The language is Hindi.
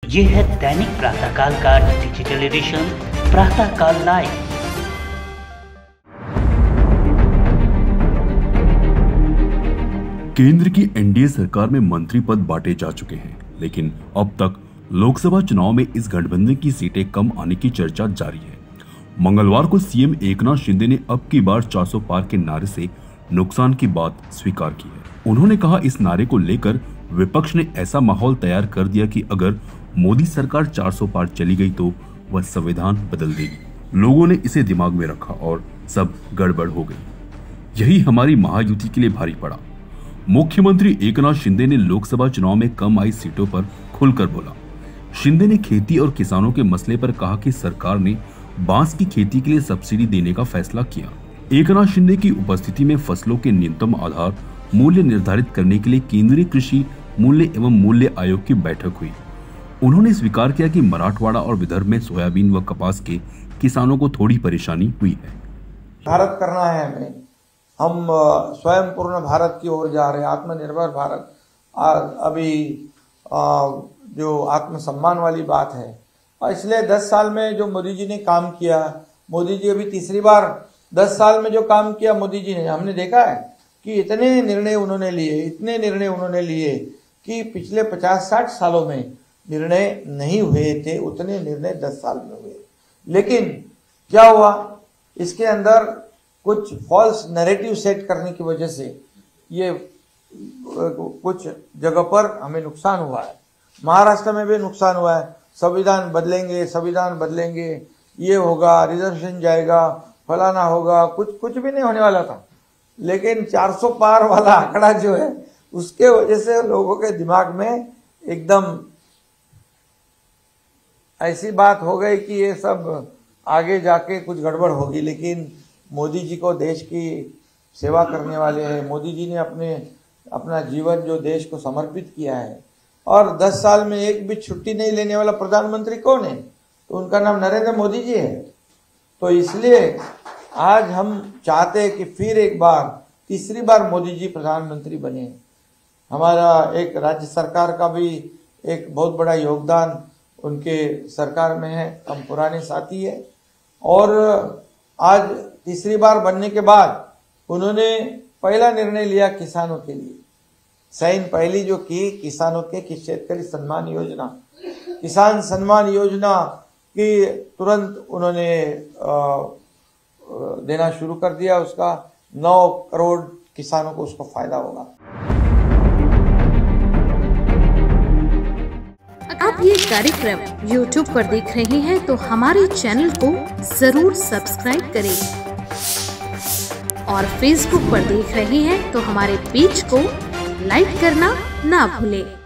ये है दैनिक प्रातःकाल का डिजिटल एडिशन प्रातःकाल लाइव। केंद्र की एनडीए सरकार में मंत्री पद बांटे जा चुके हैं, लेकिन अब तक लोकसभा चुनाव में इस गठबंधन की सीटें कम आने की चर्चा जारी है। मंगलवार को सीएम एकनाथ शिंदे ने अब की बार 400 पार के नारे से नुकसान की बात स्वीकार की है। उन्होंने कहा, इस नारे को लेकर विपक्ष ने ऐसा माहौल तैयार कर दिया कि अगर मोदी सरकार 400 पार चली गई तो वह संविधान बदल देगी। लोगों ने इसे दिमाग में रखा और सब गड़बड़ हो गई। यही हमारी महायुति के लिए भारी पड़ा। मुख्यमंत्री एकनाथ शिंदे ने लोकसभा चुनाव में कम आई सीटों पर खुलकर बोला। शिंदे ने खेती और किसानों के मसले पर कहा कि सरकार ने बांस की खेती के लिए सब्सिडी देने का फैसला किया। एकनाथ शिंदे की उपस्थिति में फसलों के न्यूनतम आधार मूल्य निर्धारित करने के लिए केंद्रीय कृषि मूल्य एवं मूल्य आयोग की बैठक हुई। उन्होंने स्वीकार किया कि मराठवाड़ा और विदर्भ में सोयाबीन व कपास के किसानों को थोड़ी परेशानी हुई है। भारत करना है हमें, हम स्वयं पूर्ण भारत की ओर जा रहे हैं, आत्मनिर्भर भारत। अभी जो आत्मसम्मान वाली बात है, और इसलिए 10 साल में जो मोदी जी ने काम किया, मोदी जी अभी तीसरी बार 10 साल में जो काम किया मोदी जी ने, हमने देखा है कि इतने निर्णय उन्होंने लिए कि पिछले 50-60 सालों में निर्णय नहीं हुए थे, उतने निर्णय 10 साल में हुए। लेकिन क्या हुआ, इसके अंदर कुछ फॉल्स नैरेटिव सेट करने की वजह से ये कुछ जगह पर हमें नुकसान हुआ है। महाराष्ट्र में भी नुकसान हुआ है। संविधान बदलेंगे, ये होगा, रिजर्वेशन जाएगा, फलाना होगा, कुछ भी नहीं होने वाला था। लेकिन 400 पार वाला आंकड़ा जो है, उसके वजह से लोगों के दिमाग में एकदम ऐसी बात हो गई कि ये सब आगे जाके कुछ गड़बड़ होगी। लेकिन मोदी जी को देश की सेवा करने वाले हैं। मोदी जी ने अपना जीवन जो देश को समर्पित किया है, और 10 साल में एक भी छुट्टी नहीं लेने वाला प्रधानमंत्री कौन है? तो उनका नाम नरेंद्र मोदी जी है। तो इसलिए आज हम चाहते हैं कि फिर एक बार, तीसरी बार मोदी जी प्रधानमंत्री बने। हमारा एक राज्य सरकार का भी एक बहुत बड़ा योगदान उनके सरकार में है, हम पुराने साथी है। और आज तीसरी बार बनने के बाद उन्होंने पहला निर्णय लिया किसानों के लिए। साइन पहली जो की किसानों के कि शेतकरी सम्मान योजना, किसान सम्मान योजना की तुरंत उन्होंने देना शुरू कर दिया। उसका 9 करोड़ किसानों को उसको फायदा होगा। आप ये कार्यक्रम YouTube पर देख रहे हैं तो हमारे चैनल को जरूर सब्सक्राइब करें, और Facebook पर देख रहे हैं तो हमारे पेज को लाइक करना ना भूलें।